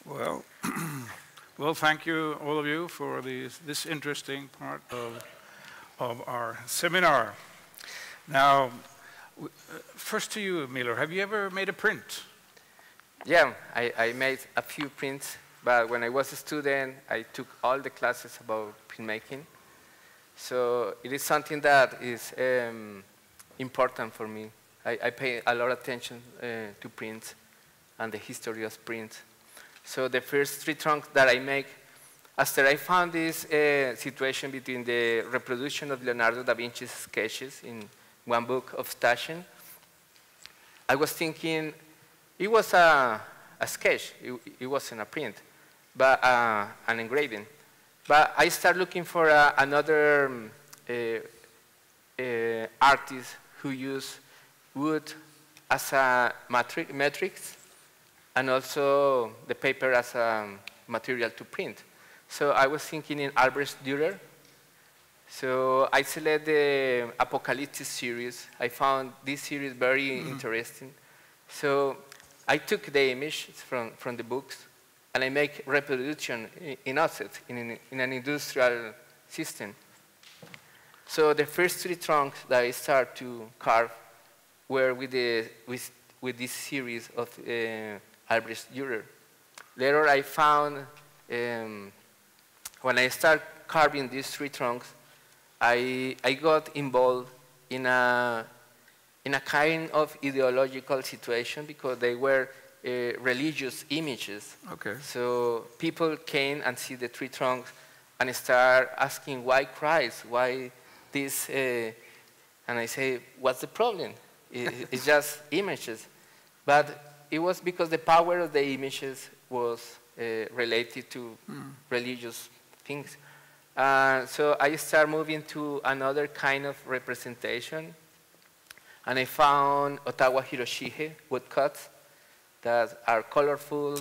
Well, well, thank you, all of you, for this interesting part of our seminar. Now, first to you, Miller, have you ever made a print? Yeah, I made a few prints, but when I was a student, I took all the classes about printmaking. So it is something that is important for me. I pay a lot of attention to prints and the history of prints. So the first tree trunks that I make, after I found this situation between the reproduction of Leonardo da Vinci's sketches in one book of Taschen, I was thinking it was a sketch, it wasn't a print, but an engraving. But I started looking for another artist who used wood as a matrix and also the paper as a material to print. So I was thinking in Albrecht Dürer. So I selected the Apocalyptic series. I found this series very interesting. So I took the image from the books and I make reproduction in offset, in an industrial system. So the first three trunks that I started to carve were with this series of Albrecht Dürer. Later I found, when I started carving these three trunks, I got involved in a kind of ideological situation because they were religious images. Okay. So people came and see the three trunks and start asking, why Christ? Why this? And I say, what's the problem? It's just images. But it was because the power of the images was related to religious things. So I started moving to another kind of representation. And I found Ottawa Hiroshige woodcuts that are colorful,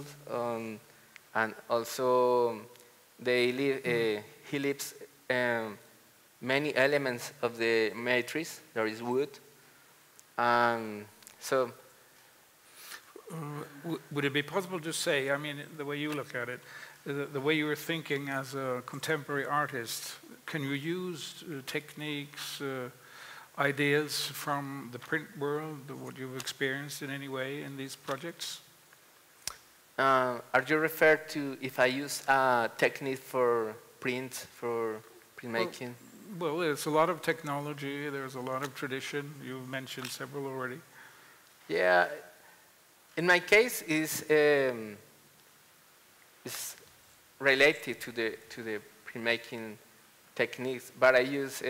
and also he leaves many elements of the matrix. There is wood. So would it be possible to say, I mean, the way you look at it, the way you were thinking as a contemporary artist, can you use techniques, ideas from the print world, what you've experienced in any way in these projects? Are you referring to if I use a technique for printmaking? Well, there's a lot of technology, there's a lot of tradition. You've mentioned several already. Yeah, in my case, is related to the printmaking techniques, but I use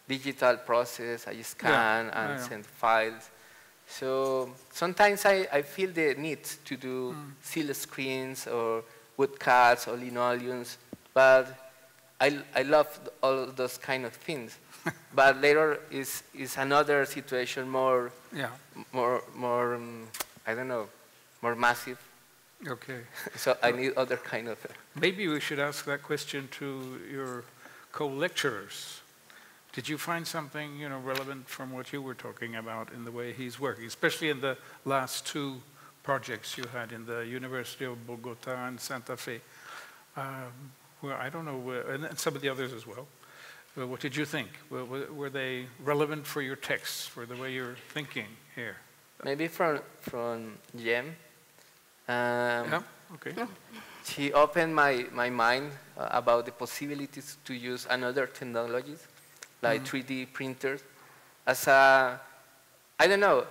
digital process. I scan and send files. So sometimes I feel the need to do seal screens or woodcuts or linoleums, but I love all those kind of things. But later is another situation more I don't know, more massive. Okay. So I need other kind of. Maybe we should ask that question to your co-lecturers. Did you find something, relevant from what you were talking about in the way he's working, especially in the last two projects you had in the University of Bogota and Santa Fe? Well, I don't know, and some of the others as well. What did you think? Were they relevant for your texts, for the way you're thinking here? Maybe from Jem. Yeah, okay. She opened my mind about the possibilities to use another technologies, like 3D printers. As I don't know,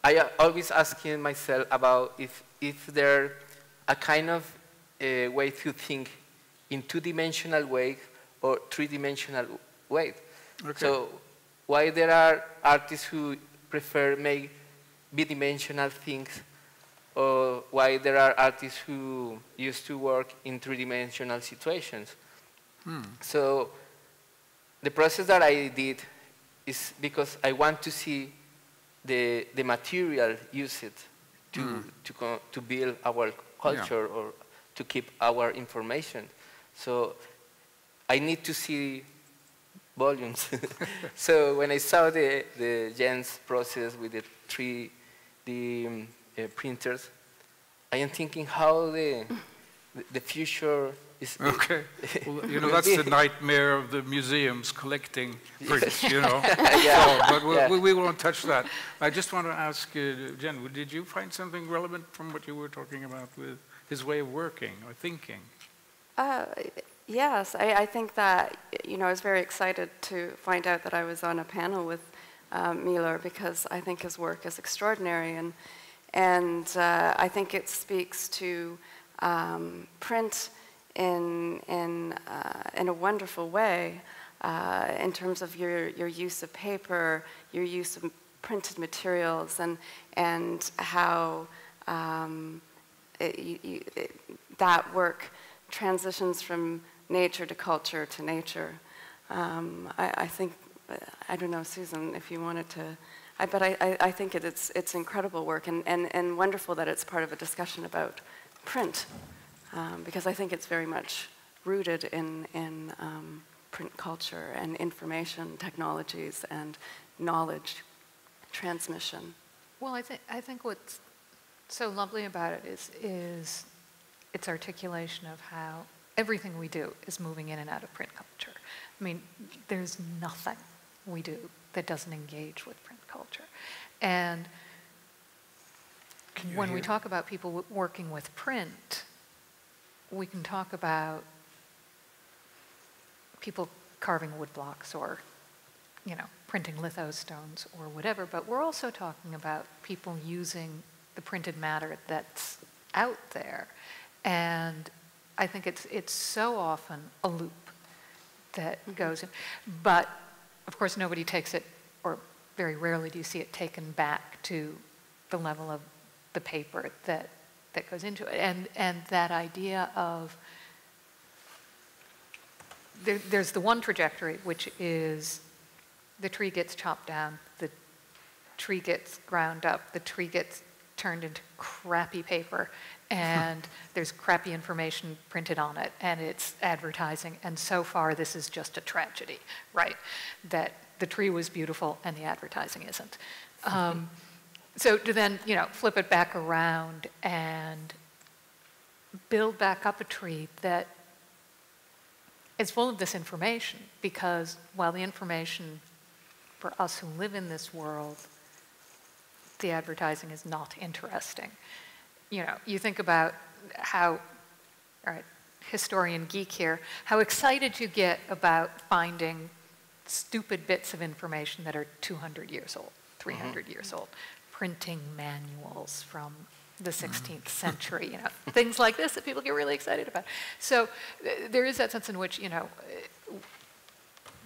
I always asking myself about if there a kind of way to think in two-dimensional way or three-dimensional way. Okay. So why there are artists who prefer make bidimensional things, or why there are artists who used to work in three-dimensional situations. So the process that I did is because I want to see the material used to build our culture or to keep our information. So I need to see volumes. So when I saw the Jens process with the 3D printers, I am thinking how the future is. Okay. Well, you know, will that's be. the nightmare of the museums collecting prints, you know. Yeah. So, but Yeah. we won't touch that. I just want to ask Jen, did you find something relevant from what you were talking about with his way of working or thinking? Yes, I think that, you know, I was very excited to find out that I was on a panel with Miller, because I think his work is extraordinary, and I think it speaks to print in a wonderful way, in terms of your use of paper, your use of printed materials, and how that work transitions from nature to culture to nature. I think, I don't know, Susan, if you wanted to, but I think it's incredible work, and wonderful that it's part of a discussion about print, because I think it's very much rooted in print culture and information technologies and knowledge transmission. Well, I think what's so lovely about it is its articulation of how everything we do is moving in and out of print culture. I mean, there's nothing we do that doesn't engage with print culture. And when we talk about people working with print, we can talk about people carving wood blocks or, you know, printing lithostones or whatever, but we're also talking about people using the printed matter that's out there. And I think it's so often a loop that goes in. But, of course, nobody takes it, or very rarely do you see it taken back to the level of the paper that goes into it. And that idea of, there's the one trajectory, which is the tree gets chopped down, the tree gets ground up, the tree gets turned into crappy paper, and there's crappy information printed on it, and it's advertising, and so far this is just a tragedy, right? That the tree was beautiful and the advertising isn't. So to then, you know, flip it back around and build back up a tree that is full of this information, because while the information for us who live in this world, the advertising is not interesting. You know, you think about how, all right, historian geek here, how excited you get about finding stupid bits of information that are 200 years old, 300 years old, printing manuals from the 16th century, you know, things like this that people get really excited about. So there is that sense in which, you know,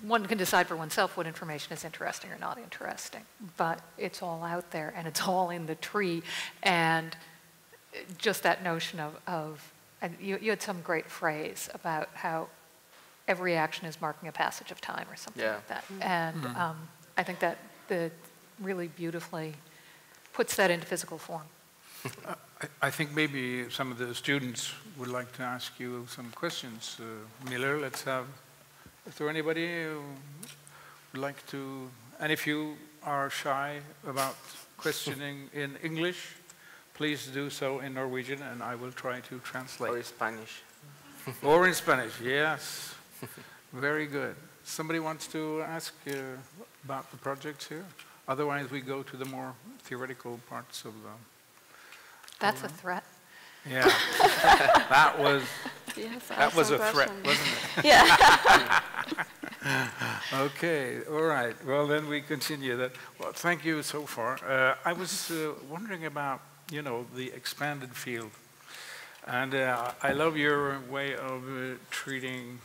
one can decide for oneself what information is interesting or not interesting, but it's all out there and it's all in the tree. And just that notion of and you had some great phrase about how every action is marking a passage of time or something like that. And I think that really beautifully puts that into physical form. I think maybe some of the students would like to ask you some questions. Miller, let's have, is there anybody who would like to, and if you are shy about questioning in English, please do so in Norwegian and I will try to translate. Or in Spanish. Or in Spanish, yes. Very good. Somebody wants to ask about the projects here? Otherwise we go to the more theoretical parts of the... That's a threat. Yeah, that was a threat, wasn't it? Yeah. Okay, all right. Well, then we continue that. Well, thank you so far. I was wondering about, you know, the expanded field, and I love your way of treating,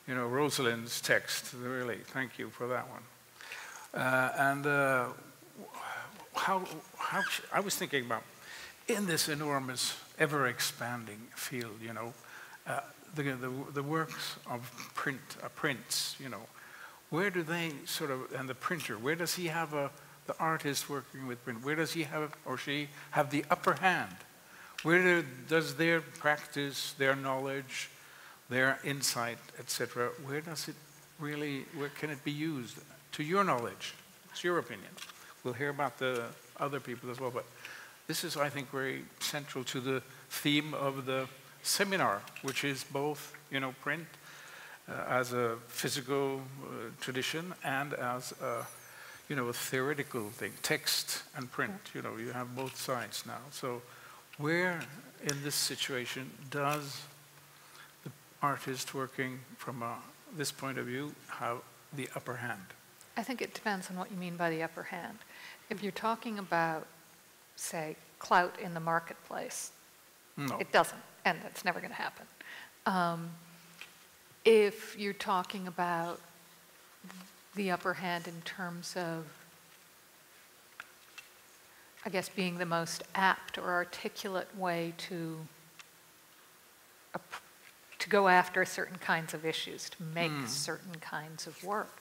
you know, Rosalind's text. Really, thank you for that one. And how I was thinking about, in this enormous, ever-expanding field, you know, the works of prints, you know, where do they sort of, and the printer, where does he have the artist working with print, where does he have, or she have the upper hand? Where does their practice, their knowledge, their insight, etc., where does it really, where can it be used? To your knowledge, it's your opinion. We'll hear about the other people as well, but this is, I think, very central to the theme of the seminar, which is both, print as a physical tradition and as a, a theoretical thing, text and print. You have both sides now. So where in this situation does the artist working from this point of view have the upper hand? I think it depends on what you mean by the upper hand. If you're talking about, say, clout in the marketplace, No. it doesn't, and that's never going to happen. If you're talking about the upper hand in terms of, I guess, being the most apt or articulate way to go after certain kinds of issues, to make certain kinds of work,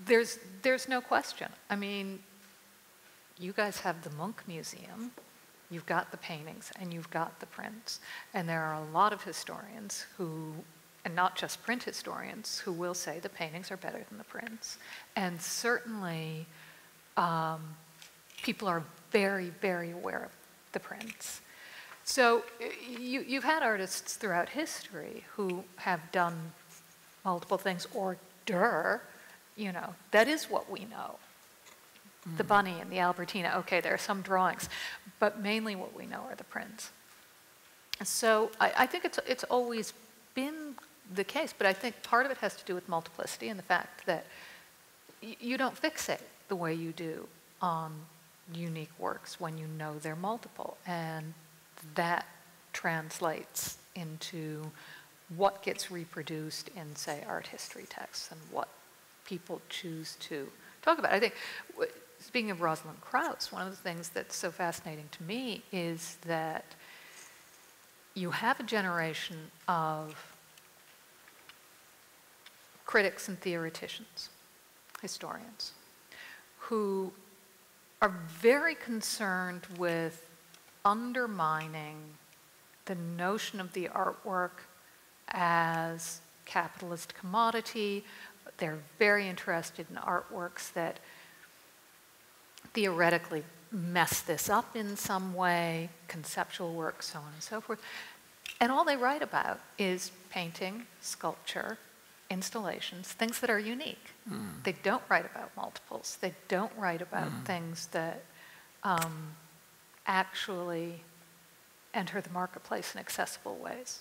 there's no question. I mean, you guys have the Munch Museum, you've got the paintings, and you've got the prints, and there are a lot of historians who, and not just print historians, who will say the paintings are better than the prints. And certainly, people are very, very aware of the prints. So you've had artists throughout history who have done multiple things, or that is what we know. The Bunny and the Albertina, okay, there are some drawings, but mainly what we know are the prints. So I think it's always been the case, but I think part of it has to do with multiplicity and the fact that you don't fixate the way you do on unique works when you know they're multiple, and that translates into what gets reproduced in, say, art history texts and what people choose to talk about. I think, speaking of Rosalind Krauss, one of the things that's so fascinating to me is that you have a generation of critics and theoreticians, historians, who are very concerned with undermining the notion of the artwork as capitalist commodity. They're very interested in artworks that theoretically mess this up in some way, conceptual work, so on and so forth. And all they write about is painting, sculpture, installations, things that are unique. They don't write about multiples. They don't write about things that actually enter the marketplace in accessible ways.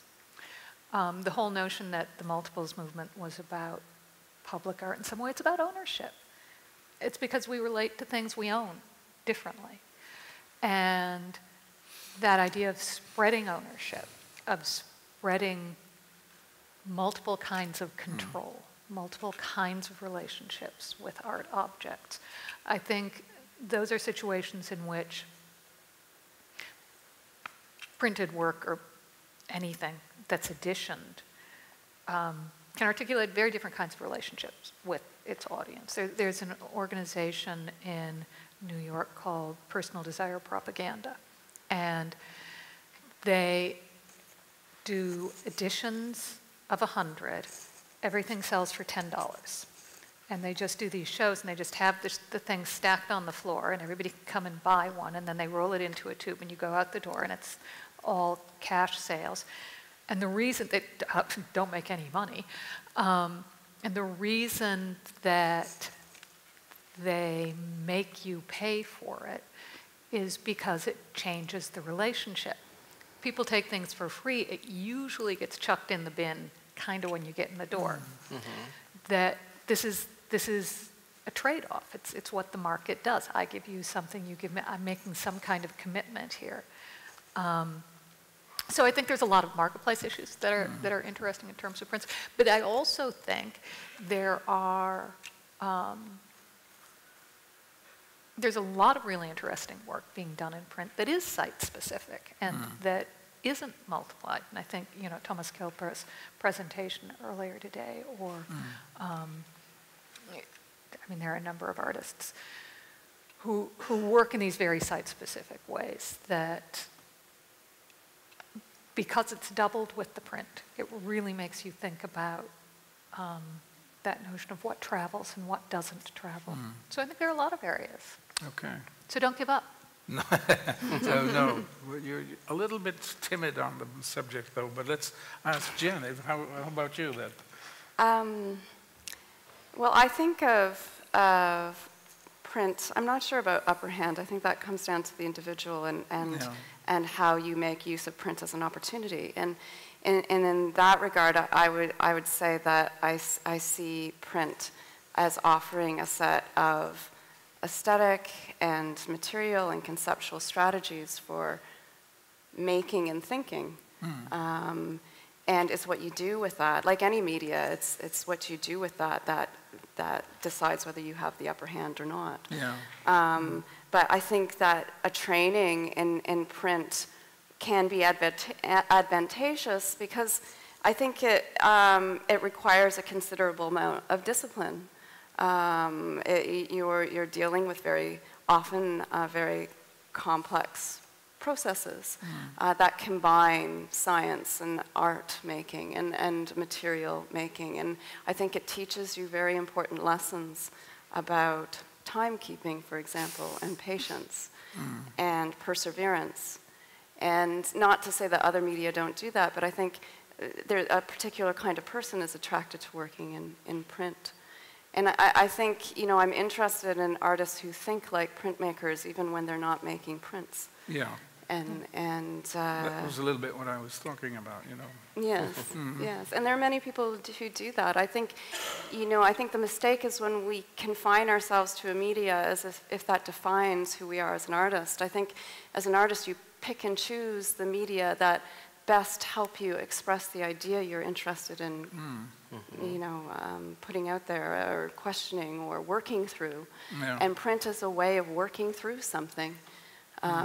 The whole notion that the multiples movement was about public art in some way, it's about ownership. It's because we relate to things we own differently. And that idea of spreading ownership, of spreading multiple kinds of control, multiple kinds of relationships with art objects. I think those are situations in which printed work or anything that's editioned can articulate very different kinds of relationships with its audience. There's an organization in New York called Personal Desire Propaganda, and they do editions of 100. Everything sells for $10. And they just do these shows, and they just have the thing stacked on the floor, and everybody can come and buy one, and then they roll it into a tube, and you go out the door, and it's all cash sales. And the reason they don't make any money, and the reason that they make you pay for it is because it changes the relationship. People take things for free, it usually gets chucked in the bin kind of when you get in the door. That this is a trade-off. It's what the market does. I give you something, you give me, I'm making some kind of commitment here. So I think there's a lot of marketplace issues that are interesting in terms of prints. But I also think there are there's a lot of really interesting work being done in print that is site-specific and that isn't multiplied. And I think, Thomas Kilper's presentation earlier today, or, there are a number of artists who work in these very site-specific ways that, because it's doubled with the print, it really makes you think about that notion of what travels and what doesn't travel. So I think there are a lot of areas. Okay. So don't give up. No. Well, you're a little bit timid on the subject, though, but let's ask Jen. How about you then? Well, I think of print. I'm not sure about upper hand. I think that comes down to the individual and how you make use of print as an opportunity. And in that regard, I would say that I see print as offering a set of aesthetic and material and conceptual strategies for making and thinking. And it's what you do with that. Like any media, it's what you do with that decides whether you have the upper hand or not. Yeah. But I think that a training in print can be advantageous because I think it requires a considerable amount of discipline. You're dealing with very often very complex processes that combine science and art making and material making. And I think it teaches you very important lessons about timekeeping, for example, and patience and perseverance. And not to say that other media don't do that, but I think a particular kind of person is attracted to working in print. And I think, I'm interested in artists who think like printmakers even when they're not making prints. Yeah. And that was a little bit what I was talking about, Yes, yes. And there are many people who do that. I think, I think the mistake is when we confine ourselves to a media as if that defines who we are as an artist. I think as an artist, you pick and choose the media that best help you express the idea you're interested in, putting out there or questioning or working through. Yeah. And print is a way of working through something.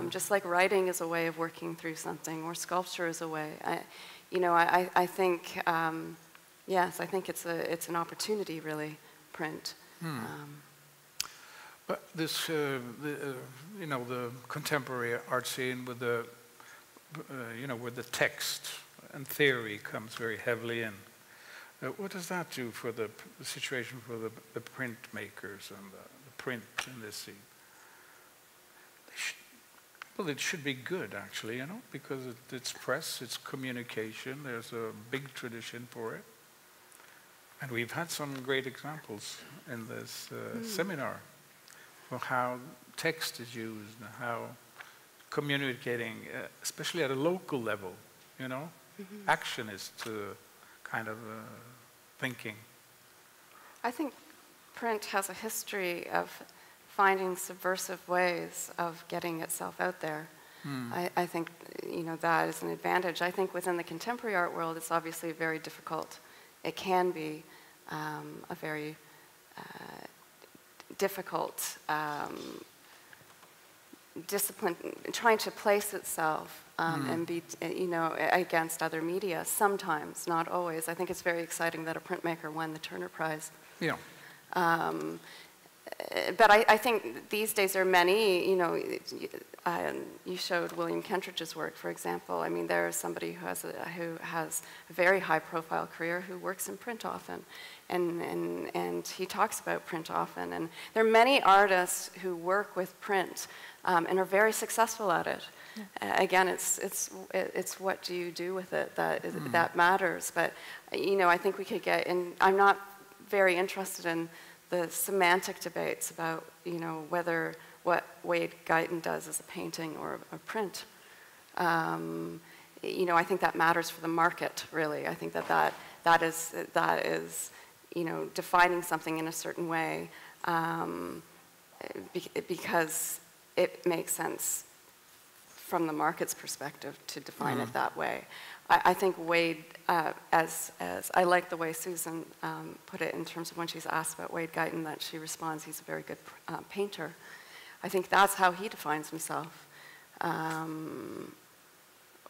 Just like writing is a way of working through something, or sculpture is a way. I think, yes, I think it's an opportunity, really, print. But this, the contemporary art scene with the, where the text and theory comes very heavily in. What does that do for the situation for the printmakers and the print in this scene? Well, it should be good, actually, because it's press, it's communication. There's a big tradition for it. And we've had some great examples in this seminar of how text is used and how communicating, especially at a local level, action is to kind of thinking. I think print has a history of finding subversive ways of getting itself out there. I think, that is an advantage. I think within the contemporary art world, it's obviously very difficult. It can be a very difficult discipline, trying to place itself and be, against other media. Sometimes, not always. I think it's very exciting that a printmaker won the Turner Prize. Yeah. But I think these days there are many, you showed William Kentridge's work, for example. I mean, there is somebody who has a very high-profile career who works in print often, and he talks about print often. And there are many artists who work with print and are very successful at it. Again, it's what do you do with it that matters. But I think we could get in. I'm not very interested in the semantic debates about, whether what Wade Guyton does is a painting or a print. I think that matters for the market, really. I think that is defining something in a certain way because it makes sense from the market's perspective to define it that way. I think Wade, as I like the way Susan put it in terms of when she's asked about Wade Guyton, that she responds he's a very good painter. I think that's how he defines himself.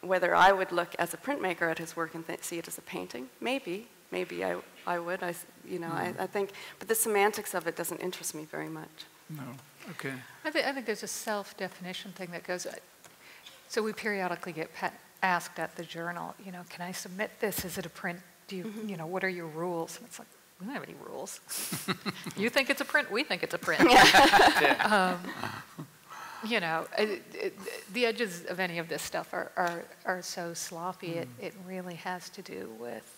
Whether I would look as a printmaker at his work and see it as a painting, maybe I would. I think, but the semantics of it doesn't interest me very much. No, okay. I think there's a self-definition thing that goes. So we periodically get asked at the journal, can I submit this? Is it a print? Do you, what are your rules? And it's like, we don't have any rules. You think it's a print, we think it's a print. you know, the edges of any of this stuff are so sloppy. It really has to do with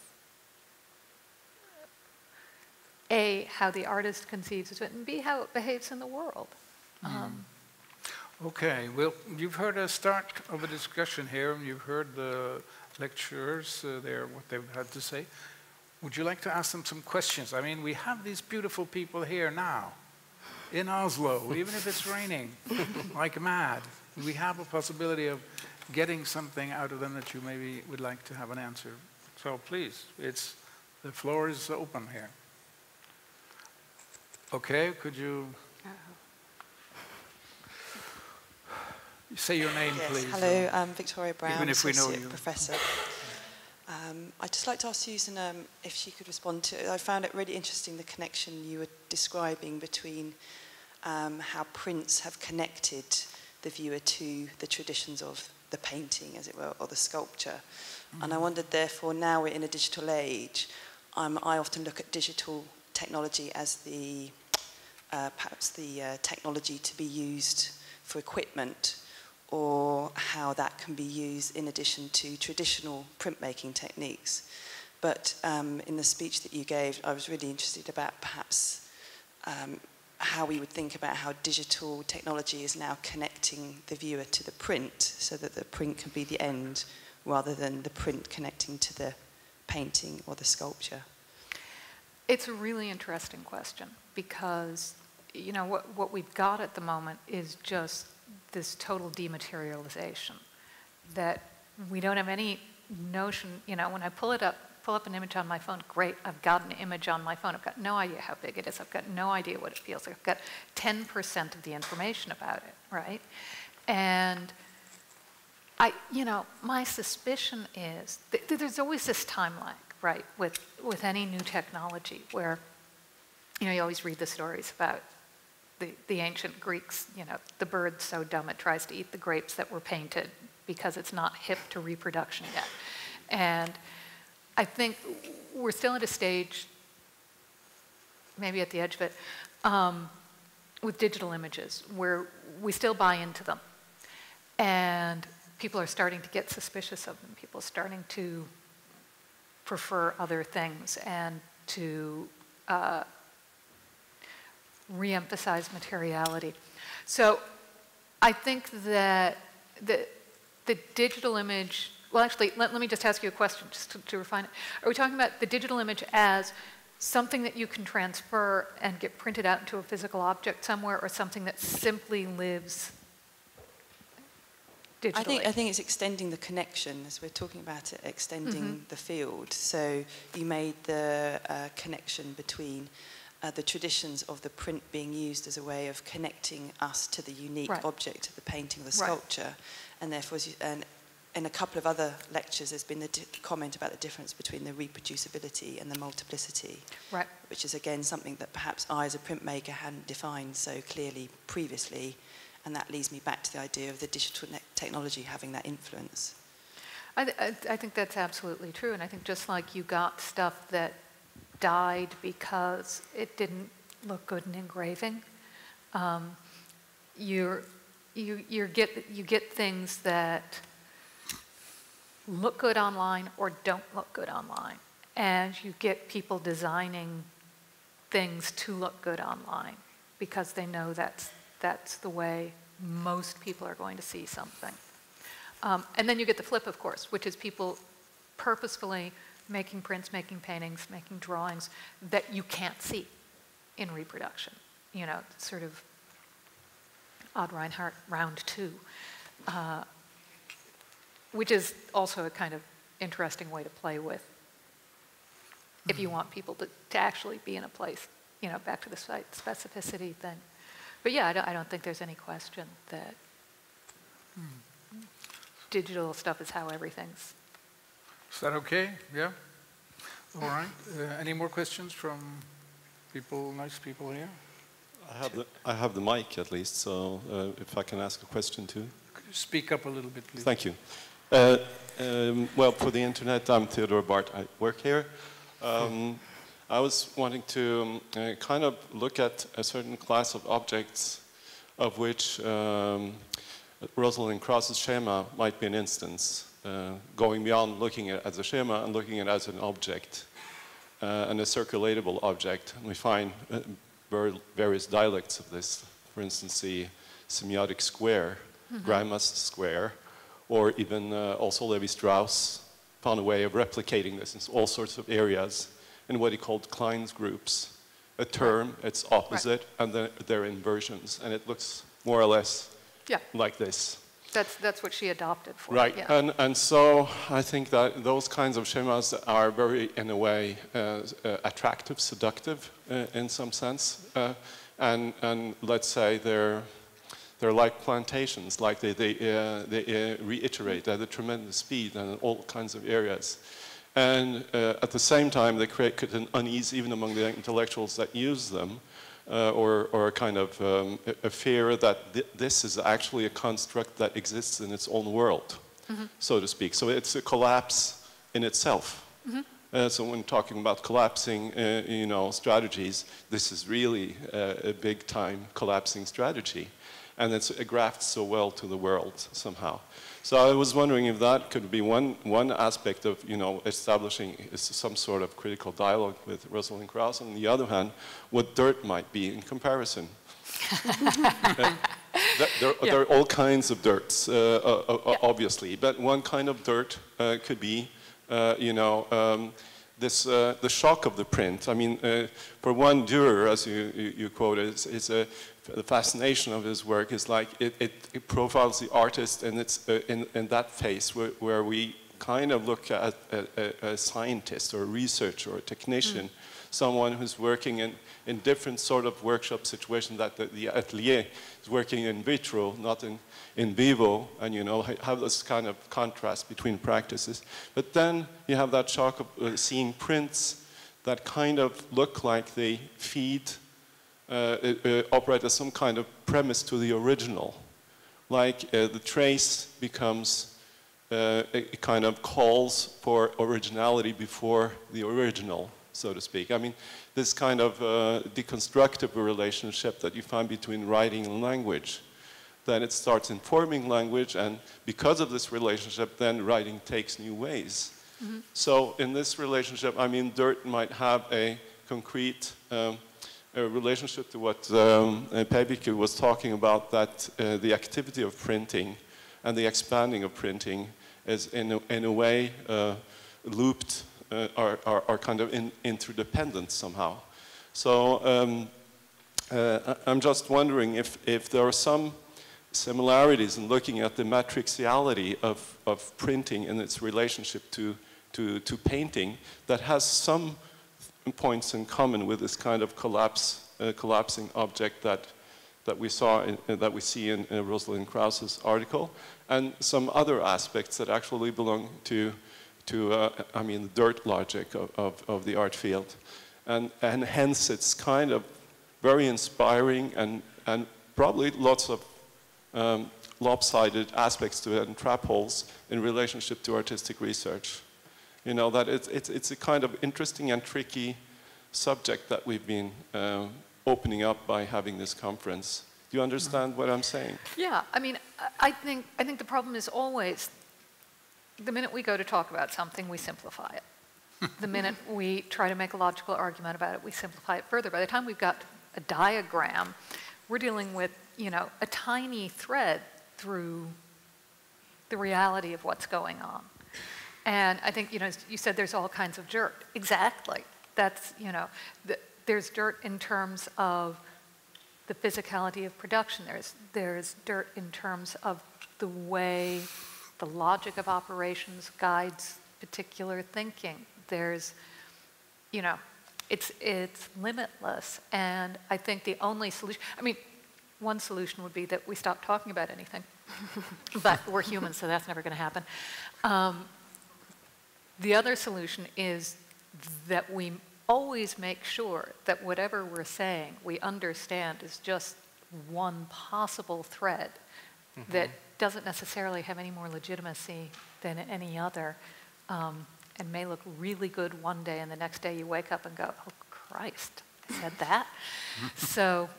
A, how the artist conceives of it, and B, how it behaves in the world. Okay, well, you've heard a start of a discussion here, and you've heard the lecturers there, what they've had to say. Would you like to ask them some questions? I mean, we have these beautiful people here now, in Oslo, even if it's raining like mad. We have a possibility of getting something out of them that you maybe would like to have an answer. So please, the floor is open here. Okay, could you say your name, yes, please? Hello, I'm Victoria Brown, even if we know Associate you. Professor. I'd just like to ask Susan if she could respond to, I found it really interesting, the connection you were describing between how prints have connected the viewer to the traditions of the painting, as it were, or the sculpture. And I wondered, therefore, now we're in a digital age, I often look at digital technology as the perhaps the technology to be used for equipment, or how that can be used in addition to traditional printmaking techniques. But in the speech that you gave, I was really interested about perhaps how we would think about how digital technology is now connecting the viewer to the print, so that the print can be the end rather than the print connecting to the painting or the sculpture. It's a really interesting question, because you know what we've got at the moment is just this total dematerialization, that we don't have any notion. You know, when I pull up an image on my phone, great, I've got an image on my phone. I've got no idea how big it is. I've got no idea what it feels like. I've got 10% of the information about it, right? And my suspicion is that there's always this time lag, right, with any new technology, where, you always read the stories about the ancient Greeks, the bird's so dumb it tries to eat the grapes that were painted because it's not hip to reproduction yet. And I think we're still at a stage, maybe at the edge of it, with digital images, where we still buy into them. And people are starting to get suspicious of them. People are starting to prefer other things and to re-emphasize materiality. So I think that the digital image, well, actually, let me just ask you a question, just to refine it. Are we talking about the digital image as something that you can transfer and get printed out into a physical object somewhere, or something that simply lives digitally? I think it's extending the connection, as we're talking about it, extending the field. So you made the connection between the traditions of the print being used as a way of connecting us to the unique object of the painting or the sculpture. And therefore, and in a couple of other lectures, there's been the comment about the difference between the reproducibility and the multiplicity, which is, again, something that perhaps I, as a printmaker, hadn't defined so clearly previously. And that leads me back to the idea of the digital technology having that influence. I think that's absolutely true. And I think just like you got stuff that died because it didn't look good in engraving, you get things that look good online or don't look good online. And you get people designing things to look good online because they know that's the way most people are going to see something. And then you get the flip, of course, which is people purposefully making prints, making paintings, making drawings that you can't see in reproduction. Sort of Odd Reinhardt round 2, which is also a kind of interesting way to play with if you want people to actually be in a place, back to the specificity thing. But yeah, I don't think there's any question that digital stuff is how everything's. Is that okay? Yeah? All right. Any more questions from people, nice people here? I have the mic at least, so if I can ask a question too. Could you speak up a little bit, please? Thank you. Well, for the internet, I'm Theodore Bart. I work here. I was wanting to kind of look at a certain class of objects of which Rosalind Krauss's schema might be an instance, going beyond looking at it as a schema and looking at it as an object, and a circulatable object. And we find various dialects of this. For instance, the semiotic square, Greimas square, or even also Levi-Strauss found a way of replicating this in all sorts of areas in what he called Klein's groups. A term, its opposite, and then their inversions. And it looks more or less like this. That's what she adopted for Right, it, yeah. and so I think that those kinds of schemas are very, in a way, attractive, seductive in some sense. And let's say they're like plantations, like they reiterate at a tremendous speed and in all kinds of areas. And at the same time, they create an unease even among the intellectuals that use them, or a kind of a fear that this is actually a construct that exists in its own world, so to speak. So it's a collapse in itself. So when talking about collapsing, strategies, this is really a big-time collapsing strategy. And it's grafts so well to the world somehow. So I was wondering if that could be one aspect of establishing some sort of critical dialogue with Rosalind Krauss, and on the other hand, what dirt might be in comparison. There are all kinds of dirts, obviously, but one kind of dirt could be, the shock of the print. I mean, for one, Dürer, as you quoted, the fascination of his work is like it profiles the artist, and it's in that phase where we kind of look at a scientist or a researcher or a technician, someone who's working in different sort of workshop situations, that the atelier is working in vitro, not in vivo, and have this kind of contrast between practices. But then you have that shock of seeing prints that kind of look like they feed operate as some kind of premise to the original. Like the trace becomes, it kind of calls for originality before the original, so to speak. I mean, this kind of deconstructive relationship that you find between writing and language. Then it starts informing language, and because of this relationship, then writing takes new ways. So in this relationship, I mean, dirt might have a concrete a relationship to what Päivikki was talking about, that the activity of printing and the expanding of printing is in a way looped, are kind of interdependent somehow. So I'm just wondering if there are some similarities in looking at the matrixiality of printing and its relationship to painting that has some points in common with this kind of collapsing object that we saw that we see in Rosalind Krauss's article, and some other aspects that actually belong to I mean, the dirt logic of the art field, and hence it's kind of very inspiring and probably lots of lopsided aspects to it and trap holes in relationship to artistic research. That it's a kind of interesting and tricky subject that we've been opening up by having this conference. Do you understand what I'm saying? Yeah, I mean, I think the problem is always, the minute we go to talk about something, we simplify it. The minute we try to make a logical argument about it, we simplify it further. By the time we've got a diagram, we're dealing with, a tiny thread through the reality of what's going on. And I think, you said there's all kinds of dirt. Exactly. That's, there's dirt in terms of the physicality of production. There's dirt in terms of the way the logic of operations guides particular thinking. There's, it's limitless. And I think the only solution, one solution would be that we stop talking about anything. But we're humans, so that's never going to happen. The other solution is that we always make sure that whatever we're saying, we understand is just one possible thread that doesn't necessarily have any more legitimacy than any other, and may look really good one day, and the next day you wake up and go, oh, Christ, I said that? So...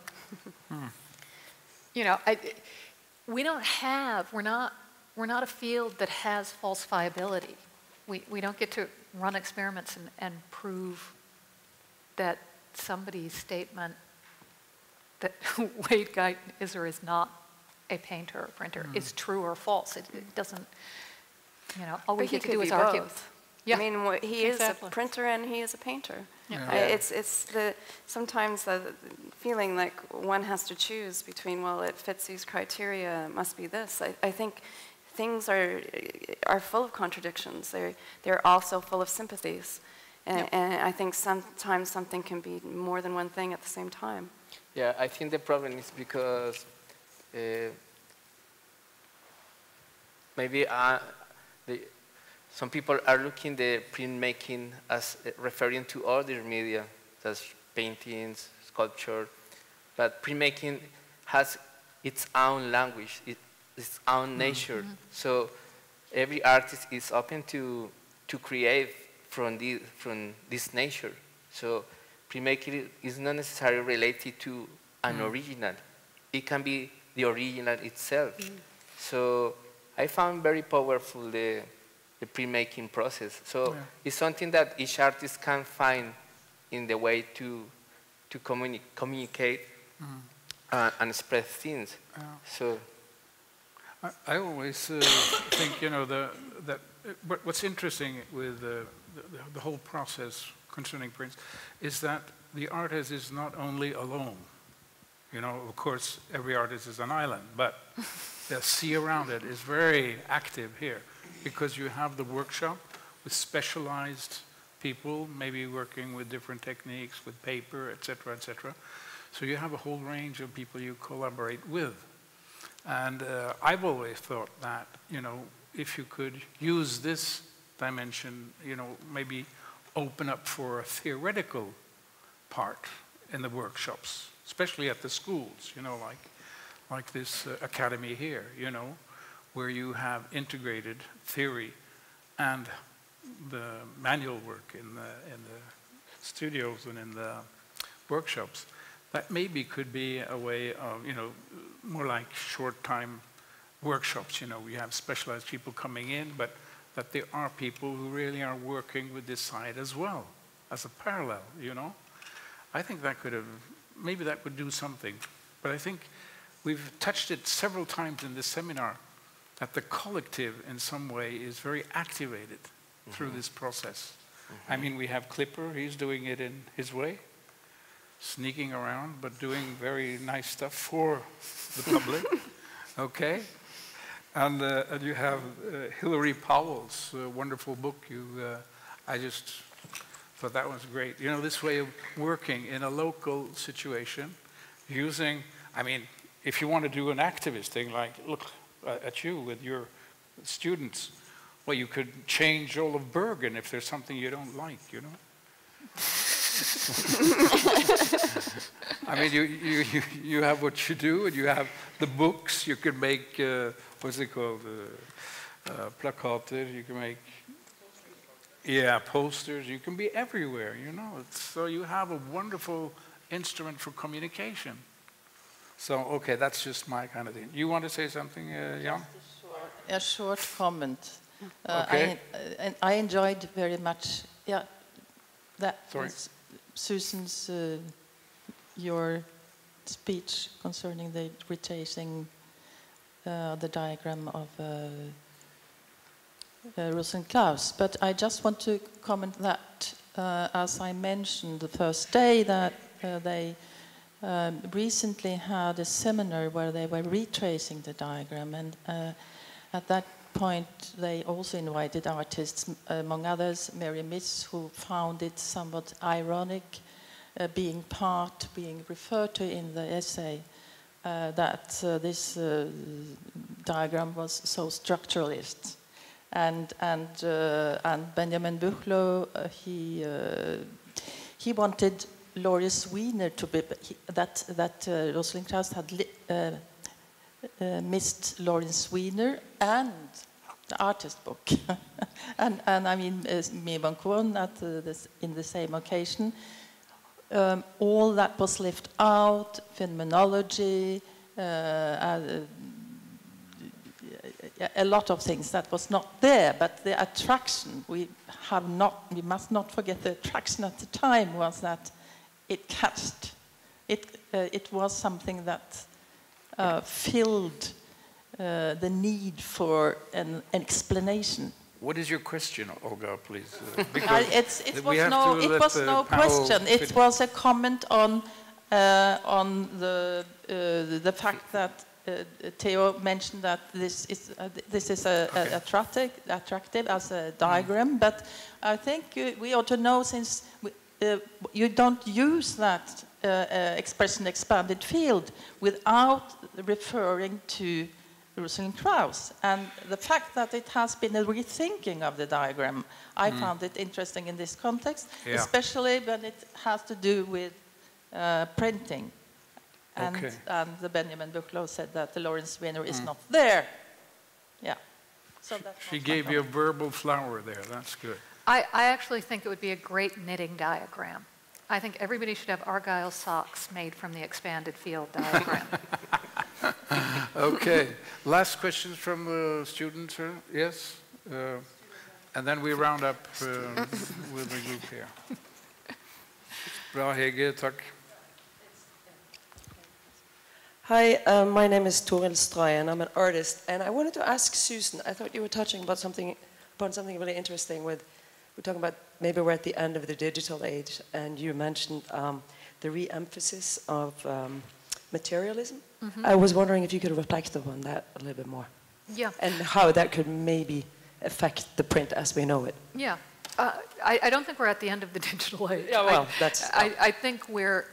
you know, we're not a field that has falsifiability. We don't get to run experiments and prove that somebody's statement that Wade Guyton is or is not a painter or printer is true or false. It doesn't, you know, all we But he get to could do be is argue. both. Yeah. I mean, he Exactly. is a printer and he is a painter. Yeah. It's sometimes the feeling like one has to choose between, well, it fits these criteria, it must be this. I think things are full of contradictions. They're also full of sympathies. And I think sometimes something can be more than one thing at the same time. Yeah, I think the problem is because maybe some people are looking the printmaking as referring to other media, such as paintings, sculpture, but printmaking has its own language, its own nature. So every artist is open to create from this nature. So printmaking is not necessarily related to an original. It can be the original itself. So I found very powerful the printmaking process. So it's something that each artist can find in the way to communicate and express things. So I always think, you know, what's interesting with the whole process concerning prints is that the artist is not only alone. You know, of course, every artist is an island, but the sea around it is very active here because you have the workshop with specialized people, maybe working with different techniques, with paper, etc., etc. So you have a whole range of people you collaborate with. And I've always thought that, you know, if you could use this dimension, you know, maybe open up for a theoretical part in the workshops, especially at the schools, you know, like this academy here, you know, where you have integrated theory and the manual work in the studios and in the workshops. That maybe could be a way of, you know, more like short-time workshops, you know, we have specialized people coming in, but that there are people who really are working with this side as well, as a parallel, you know. I think that could have, maybe that would do something. But I think we've touched it several times in this seminar, that the collective in some way is very activated through this process. I mean, we have Clipper, he's doing it in his way, sneaking around, but doing very nice stuff for the public, okay? And you have Hilary Powell's wonderful book. I just thought that was great. You know, this way of working in a local situation, using, I mean, if you want to do an activist thing, like look at you with your students, well, you could change all of Bergen if there's something you don't like, you know? I mean, you have what you do, and you have the books. You can make what's it called, plakater. You can make posters. You can be everywhere. You know, so you have a wonderful instrument for communication. So okay, that's just my kind of thing. You want to say something, Jan? A short comment. Okay. I enjoyed very much. Yeah, that. Sorry. Susan's, your speech concerning the retracing the diagram of Rosenklaus. But I just want to comment that, as I mentioned the first day, that they recently had a seminar where they were retracing the diagram, and at that point they also invited artists, among others Mary Miss, who found it somewhat ironic being referred to in the essay, that this diagram was so structuralist, and Benjamin Buchloh, he wanted Loris Wiener to be that Rosenklaus had missed Lawrence Wiener and the artist book. and I mean, Mi Van Kwon in the same occasion, all that was left out, phenomenology, a lot of things that was not there, but the attraction, we must not forget the attraction at the time was that it catched. It was something that filled the need for an explanation. What is your question, Olga, please? It was no question. It was a comment on the fact that Theo mentioned that this is attractive as a diagram, but I think we ought to know, since you don't use that expression expanded field without referring to Rosalind Krauss. And the fact that it has been a rethinking of the diagram, I found it interesting in this context, especially when it has to do with printing. And the Benjamin Buchloh said that the Lawrence Weiner is not there. Yeah. So she gave you a verbal flower there. That's good. I actually think it would be a great knitting diagram. I think everybody should have Argyle socks made from the expanded field diagram. Okay. Last questions from the students? Yes? And then we round up with the group here. Bra, Hege, tack. Hi, my name is Toril Stray, and I'm an artist. And I wanted to ask Susan, I thought you were touching upon something really interesting with, we're talking about maybe we're at the end of the digital age, and you mentioned the re-emphasis of materialism. Mm-hmm. I was wondering if you could reflect upon that a little bit more. Yeah. And how that could maybe affect the print as we know it. Yeah. I don't think we're at the end of the digital age. Yeah, well, I think we're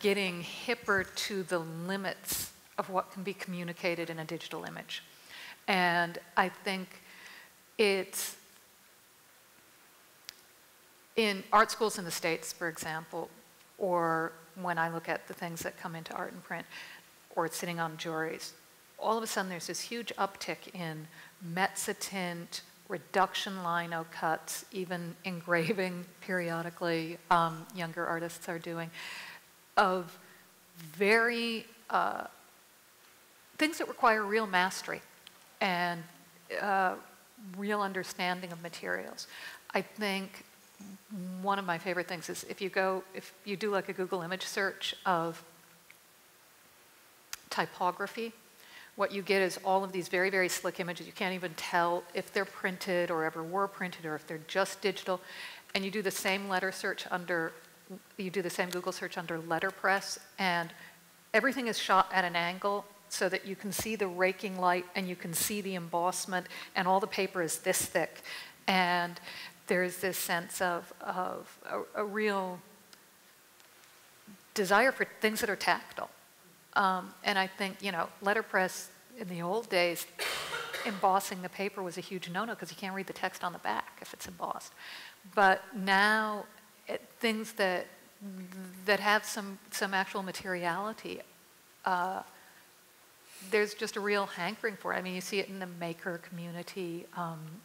getting hipper to the limits of what can be communicated in a digital image. And I think it's in art schools in the States, for example, or when I look at the things that come into art and print, or it's sitting on juries, all of a sudden there's this huge uptick in mezzotint, reduction lino cuts, even engraving periodically, younger artists are doing, of very things that require real mastery and real understanding of materials. I think one of my favorite things is if you do like a Google image search of typography, what you get is all of these very, very slick images. You can't even tell if they're printed or ever were printed or if they're just digital. And you do the same Google search under letterpress, and everything is shot at an angle so that you can see the raking light and you can see the embossment, and all the paper is this thick. And there's this sense of a real desire for things that are tactile. And I think, letterpress in the old days, embossing the paper was a huge no-no because you can't read the text on the back if it's embossed. But now, things that have some actual materiality, there's just a real hankering for it. I mean, you see it in the maker community.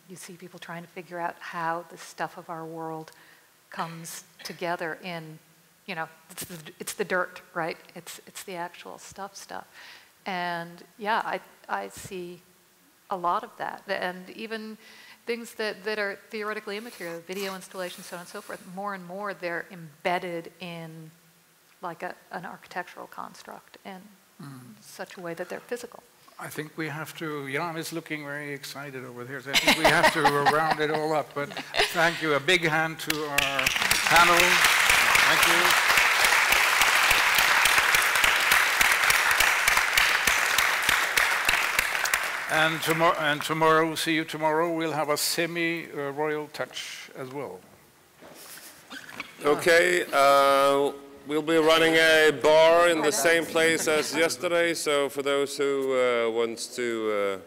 You see people trying to figure out how the stuff of our world comes together in, it's the dirt, right? It's the actual stuff. And yeah, I see a lot of that. And even things that are theoretically immaterial, video installations, so on and so forth, more and more they're embedded in like an architectural construct in such a way that they're physical. I think we have to, Jan is looking very excited over there, so I think we have to round it all up. But thank you. A big hand to our panel. Thank you. And tomorrow, see you tomorrow, we'll have a semi-royal touch as well. Okay, we'll be running a bar in the same place as yesterday, so for those who wants to